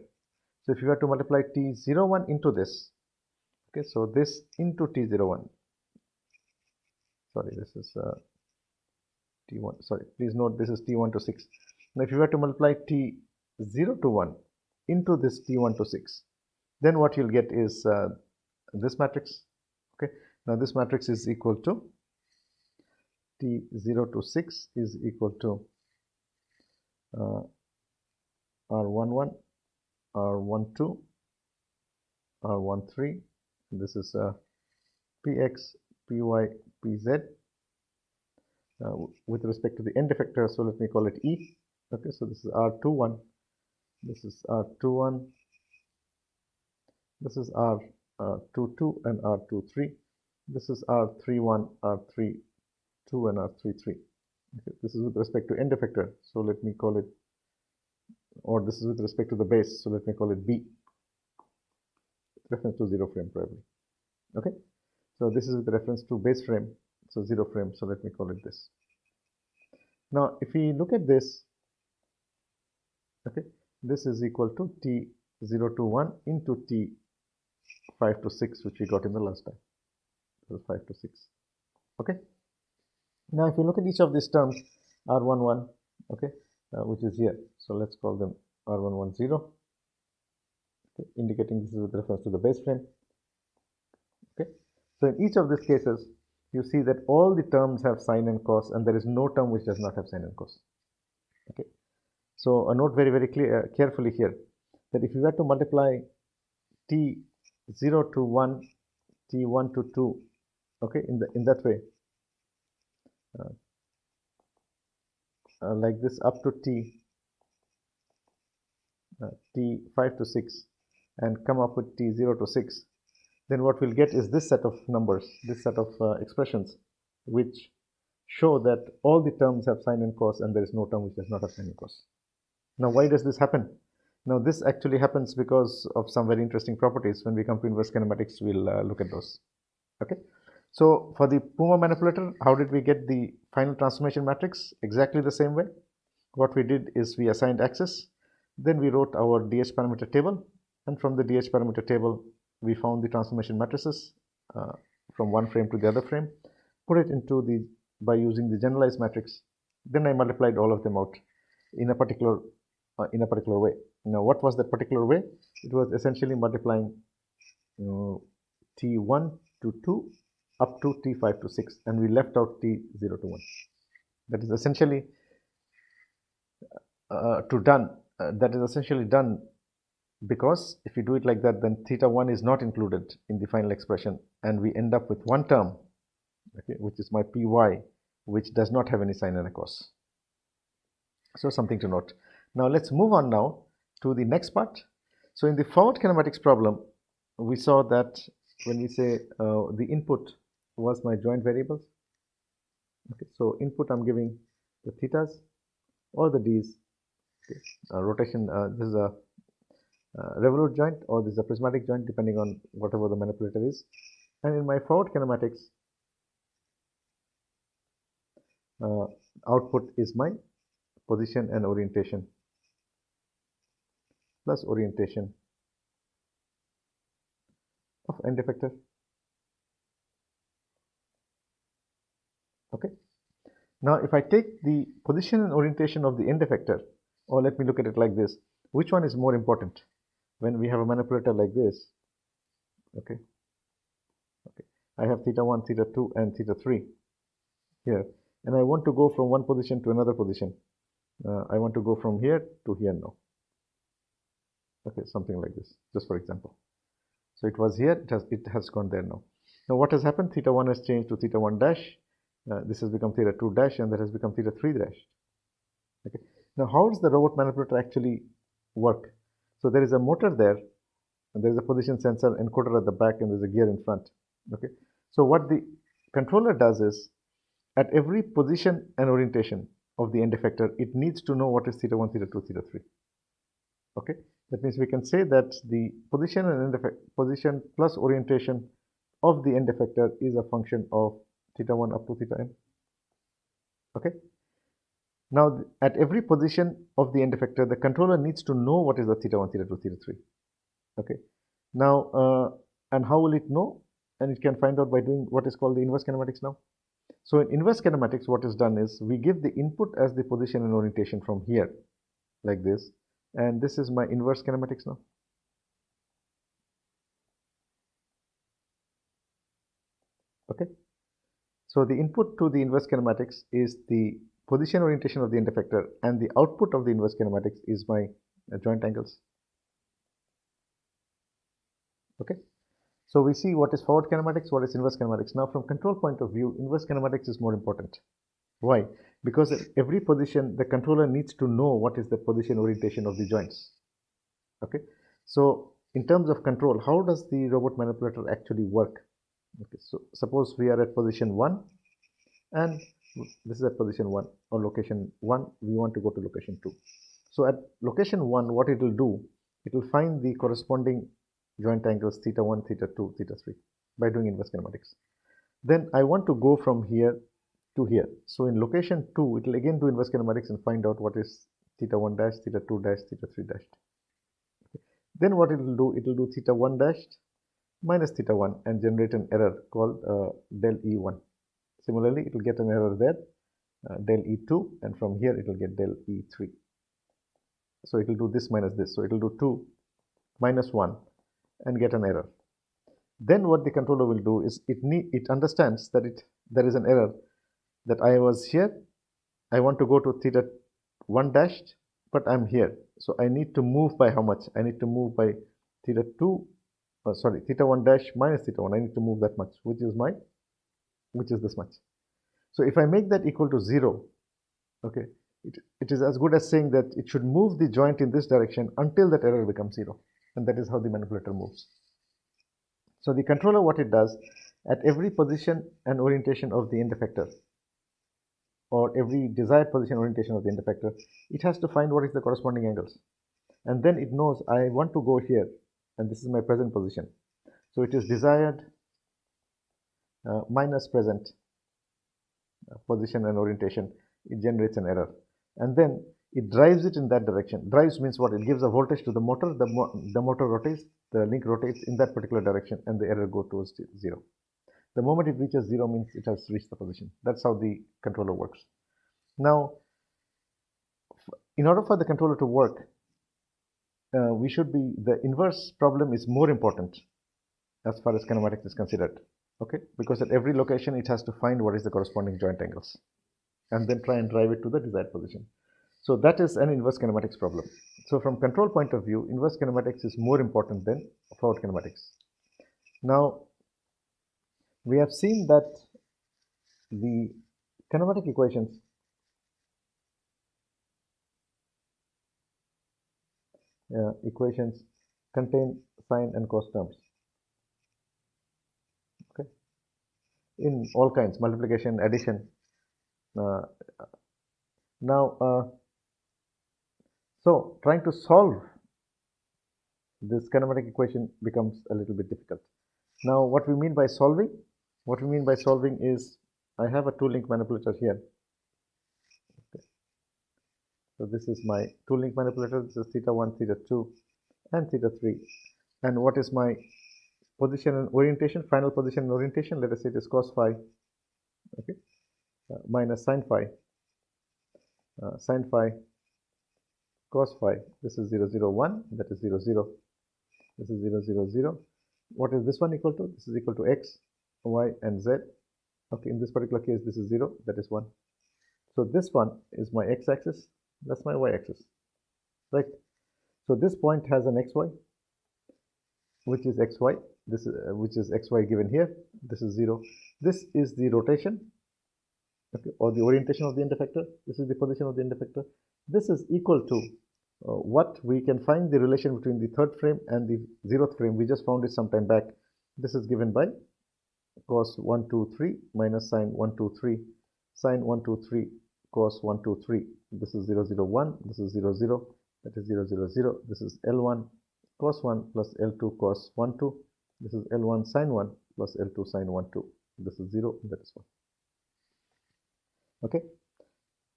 So if you were to multiply t01 into this, okay, so this into t01. Sorry, this is t1. Sorry, please note this is t1 to 6. Now, if you were to multiply t0 to 1 into this t1 to 6, then what you'll get is this matrix. Okay, now this matrix is equal to t0 to 6 is equal to R11, R12, R13. This is Px, Py, Pz with respect to the end effector. So let me call it E. Okay, so this is R21. This is R21. This is R22 and R23. This is R31, R32, and R33. Okay, this is with respect to end effector. So let me call it, or this is with respect to the base. So let me call it B. Reference to 0 frame probably. Okay, so this is with reference to base frame, so 0 frame. So let me call it this. Now, if we look at this, okay, this is equal to t0 to 1 into t5 to 6, which we got in the last time. So 5 to 6. Okay. Now, if you look at each of these terms, R11, okay, which is here. So let's call them R110, okay, indicating this is with reference to the base frame. Okay. So in each of these cases, you see that all the terms have sine and cos, and there is no term which does not have sine and cos. Okay. So a note very, very carefully here, that if you were to multiply t0 to 1, t1 to 2, okay, in that way, like this up to t5 to 6, and come up with t0 to 6, then what we'll get is this set of numbers, this set of expressions, which show that all the terms have sine and cos, and there is no term which does not have sine and cos. Now, why does this happen? Now, this actually happens because of some very interesting properties. When we come to inverse kinematics, we'll look at those. Okay. So, for the Puma manipulator, how did we get the final transformation matrix? Exactly the same way. What we did is we assigned axis, then we wrote our DH parameter table, and from the DH parameter table, we found the transformation matrices from one frame to the other frame, put it into by using the generalized matrix. Then I multiplied all of them out in a particular in a particular way. Now, what was that particular way? It was essentially multiplying T1 to 2 up to T5 to 6, and we left out T0 to 1. That is essentially that is essentially done because if you do it like that, then theta 1 is not included in the final expression, and we end up with one term, okay, which is my py, which does not have any sine and a cos. So something to note. Now let's move on now to the next part. So in the forward kinematics problem, we saw that when we say the input was my joint variables. Okay, so input I'm giving the thetas or the d's. Okay, rotation. This is a revolute joint or this is a prismatic joint, depending on whatever the manipulator is. And in my forward kinematics, output is my position and orientation plus orientation of end effector. Okay. Now, if I take the position and orientation of the end effector, or let me look at it like this, which one is more important when we have a manipulator like this? Okay. Okay. I have theta 1, theta 2, and theta 3 here, and I want to go from one position to another position. I want to go from here to here now. Okay, something like this, just for example. So it was here, it has gone there now. Now what has happened? Theta 1 has changed to theta 1 dash. This has become theta 2 dash, and that has become theta 3 dash. Okay. Now how does the robot manipulator actually work? So there is a motor there, and there is a position sensor encoder at the back, and there's a gear in front. Okay. So what the controller does is, at every position and orientation of the end effector, it needs to know what is theta 1, theta 2, theta 3. Okay. That means we can say that the position and end position plus orientation of the end effector is a function of theta 1 up to theta n. Okay. Now, at every position of the end effector, the controller needs to know what is the theta 1, theta 2, theta 3. Okay. Now, and how will it know? And it can find out by doing what is called the inverse kinematics now. So in inverse kinematics, what is done is we give the input as the position and orientation from here, like this. And this is my inverse kinematics now. Okay. So the input to the inverse kinematics is the position orientation of the end effector, and the output of the inverse kinematics is my joint angles. Okay. So we see what is forward kinematics, what is inverse kinematics. Now from control point of view, inverse kinematics is more important. Why? Because at every position, the controller needs to know what is the position orientation of the joints. Okay. So in terms of control, how does the robot manipulator actually work? Okay. So suppose we are at position 1, and this is at position 1 or location 1. We want to go to location 2. So at location 1, what it will do, it will find the corresponding joint angles theta 1, theta 2, theta 3 by doing inverse kinematics. Then I want to go from here to here. So in location 2, it will again do inverse kinematics and find out what is theta 1 dash, theta 2 dash, theta 3 dash. Okay. Then what it will do theta 1 dash minus theta 1 and generate an error called del E1. Similarly, it will get an error there, del E2, and from here it will get del E3. So it will do this minus this. So it will do 2 minus 1 and get an error. Then what the controller will do is it understands that there is an error, that I was here, I want to go to theta 1 dash, but I'm here. So I need to move by how much? I need to move by theta 1 dash minus theta 1. I need to move that much, which is this much. So if I make that equal to 0, okay, it is as good as saying that it should move the joint in this direction until that error becomes 0. And that is how the manipulator moves. So the controller, what it does, at every position and orientation of the end effector, or every desired position orientation of the end effector, it has to find what is the corresponding angles. And then it knows I want to go here, and this is my present position. So it is desired minus present position and orientation. It generates an error. And then it drives it in that direction. Drives means what? It gives a voltage to the motor. The motor rotates, the link rotates in that particular direction, and the error goes towards 0. The moment it reaches 0 means it has reached the position. That's how the controller works. Now, in order for the controller to work, the inverse problem is more important as far as kinematics is considered, okay? Because at every location it has to find what is the corresponding joint angles and then try and drive it to the desired position. So that is an inverse kinematics problem. So from control point of view, inverse kinematics is more important than forward kinematics. Now, we have seen that the kinematic equations contain sine and cos terms, okay, in all kinds, multiplication, addition. So trying to solve this kinematic equation becomes a little bit difficult. Now, what we mean by solving? What we mean by solving is, I have a two-link manipulator here. Okay. So this is my two-link manipulator. This is theta 1, theta 2, and theta 3. And what is my position and orientation? Final position and orientation. Let us say it is cos phi, okay, minus sin phi, cos phi. This is 0, 0, 1. That is 0, 0. This is 0, 0, 0. What is this one equal to? This is equal to x, y, and z. Okay, in this particular case, this is 0, that is 1. So this one is my x-axis, that's my y-axis, right? So this point has an xy, which is xy, which is xy given here. This is 0. This is the rotation, okay, or the orientation of the end effector. This is the position of the end effector. This is equal to what we can find the relation between the third frame and the 0th frame. We just found it some time back. This is given by cos 1, 2, 3 minus sine 1, 2, 3, sine 1, 2, 3, cos 1, 2, 3. This is 0, 0, 1. This is 0, 0. That is 0, 0, 0. This is L1 cos 1 plus L2 cos 1, 2. This is L1 sine 1 plus L2 sine 1, 2. This is 0. That is 1. Okay.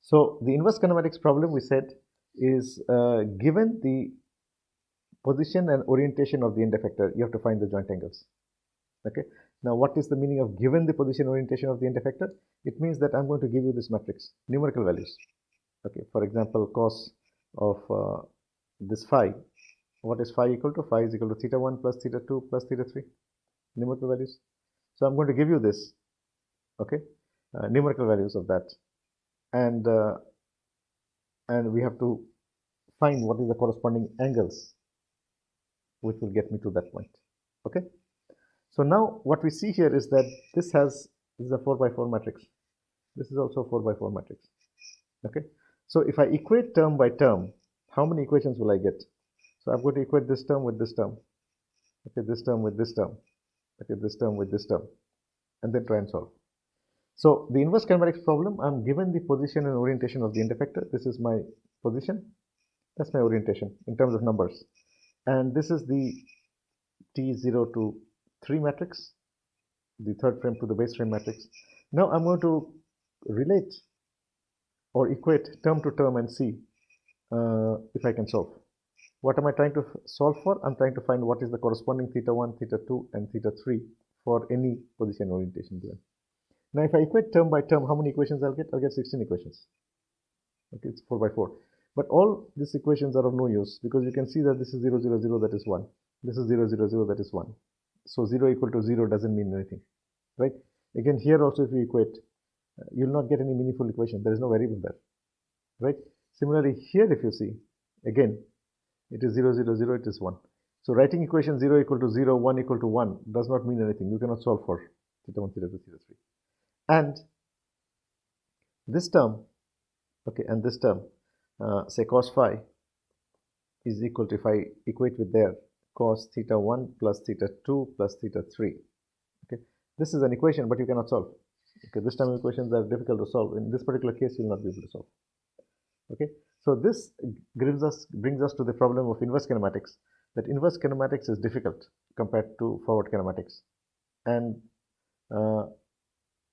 So the inverse kinematics problem, we said, is given the position and orientation of the end effector, you have to find the joint angles. Okay. Now, what is the meaning of given the position orientation of the end effector? It means that I'm going to give you this matrix, numerical values. Okay. For example, cos of this phi. What is phi equal to? Phi is equal to theta 1 plus theta 2 plus theta 3. Numerical values. So I'm going to give you this. Okay. Numerical values of that. And we have to find what is the corresponding angles which will get me to that point. Okay. So now what we see here is that this is a 4 by 4 matrix. This is also a 4 by 4 matrix. Okay. So if I equate term by term, how many equations will I get? So I'm going to equate this term with this term. Okay, this term with this term. Okay, this term with this term. And then try and solve. So the inverse kinematics problem, I'm given the position and orientation of the end effector. This is my position. That's my orientation in terms of numbers. And this is the T0 to 3 matrix, the third frame to the base frame matrix. Now I'm going to relate or equate term to term and see if I can solve. What am I trying to solve for? I'm trying to find what is the corresponding theta 1, theta 2, and theta 3 for any position orientation given. Now, if I equate term by term, how many equations I'll get? I'll get 16 equations. Okay, it's 4 by 4. But all these equations are of no use because you can see that this is 0, 0, 0, that is 1. This is 0, 0, 0, that is 1. So 0 equal to 0 doesn't mean anything, right? Again, here also if you equate, you'll not get any meaningful equation. There is no variable there, right? Similarly, here if you see, again, it is 0, 0, 0, it is 1. So writing equation 0 equal to 0, 1 equal to 1 does not mean anything. You cannot solve for theta 1, theta 2, theta 3. And this term, okay, and this term, say cos phi is equal to, if I equate with there, cos theta 1 plus theta 2 plus theta 3. Okay, this is an equation, but you cannot solve. Okay, this term equations are difficult to solve. In this particular case, you will not be able to solve. Okay, so this brings us to the problem of inverse kinematics. That inverse kinematics is difficult compared to forward kinematics, and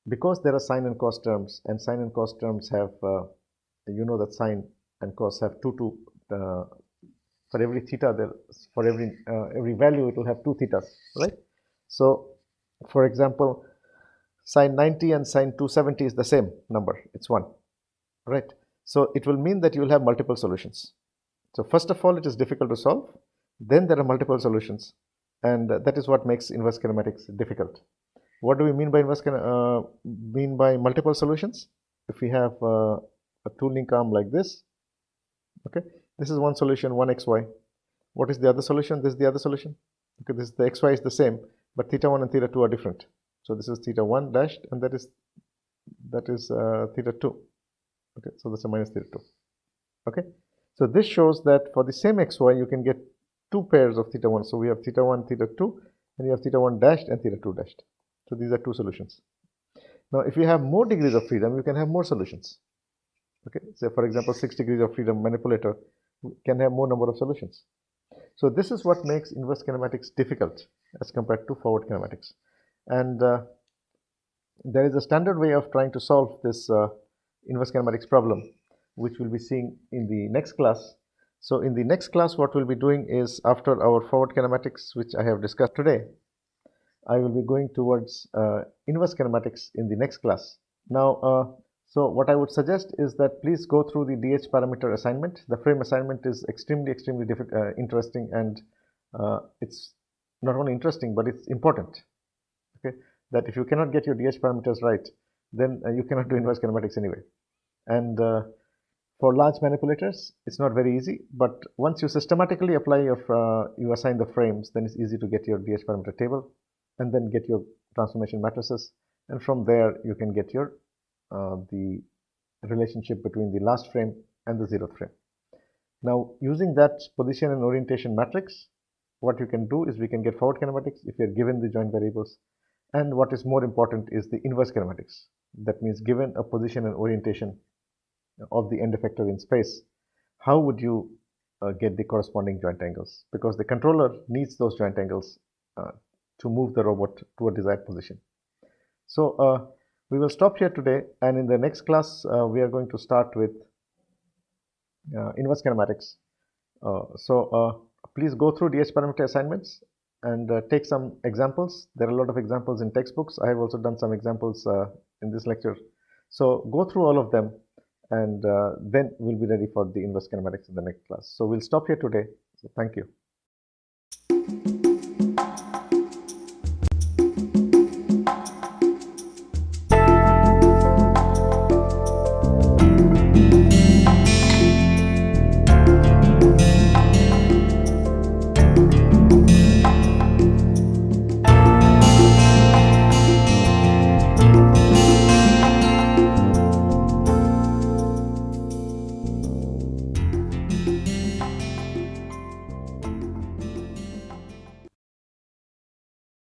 because there are sine and cos terms, and sine and cos terms have, you know that sine and cos have for every theta, for every value, it will have 2 thetas, right? So, for example, sine 90 and sine 270 is the same number, it's 1, right? So it will mean that you will have multiple solutions. So first of all, it is difficult to solve. Then there are multiple solutions, and that is what makes inverse kinematics difficult. What do we mean by multiple solutions? If we have a two-link arm like this, okay, this is one solution, one xy. What is the other solution? This is the other solution. Okay, this is the xy is the same, but theta 1 and theta 2 are different. So this is theta 1 dashed, and that is theta 2. Okay, so that's a minus theta 2. Okay, so this shows that for the same xy, you can get two pairs of theta 1. So we have theta 1, theta 2, and you have theta 1 dashed and theta 2 dashed. So these are two solutions. Now, if you have more degrees of freedom, you can have more solutions. Okay, so for example, 6 degrees of freedom manipulator can have more number of solutions. So this is what makes inverse kinematics difficult as compared to forward kinematics. And there is a standard way of trying to solve this inverse kinematics problem, which we'll be seeing in the next class. So in the next class, what we'll be doing is, after our forward kinematics, which I have discussed today, I will be going towards inverse kinematics in the next class. Now, so what I would suggest is that please go through the DH parameter assignment. The frame assignment is extremely interesting, and it's not only interesting, but it's important. Okay, that if you cannot get your DH parameters right, then you cannot do inverse kinematics anyway. And for large manipulators, it's not very easy, but once you systematically apply you assign the frames, then it's easy to get your DH parameter table and then get your transformation matrices, and from there you can get your the relationship between the last frame and the zeroth frame. Now, using that position and orientation matrix, what you can do is we can get forward kinematics if you're given the joint variables, and what is more important is the inverse kinematics. That means, given a position and orientation of the end effector in space, how would you get the corresponding joint angles? Because the controller needs those joint angles to move the robot to a desired position. So we will stop here today, and in the next class we are going to start with inverse kinematics. Please go through DH parameter assignments and take some examples. There are a lot of examples in textbooks. I have also done some examples in this lecture. So go through all of them, and then we'll be ready for the inverse kinematics in the next class. So we'll stop here today. So thank you.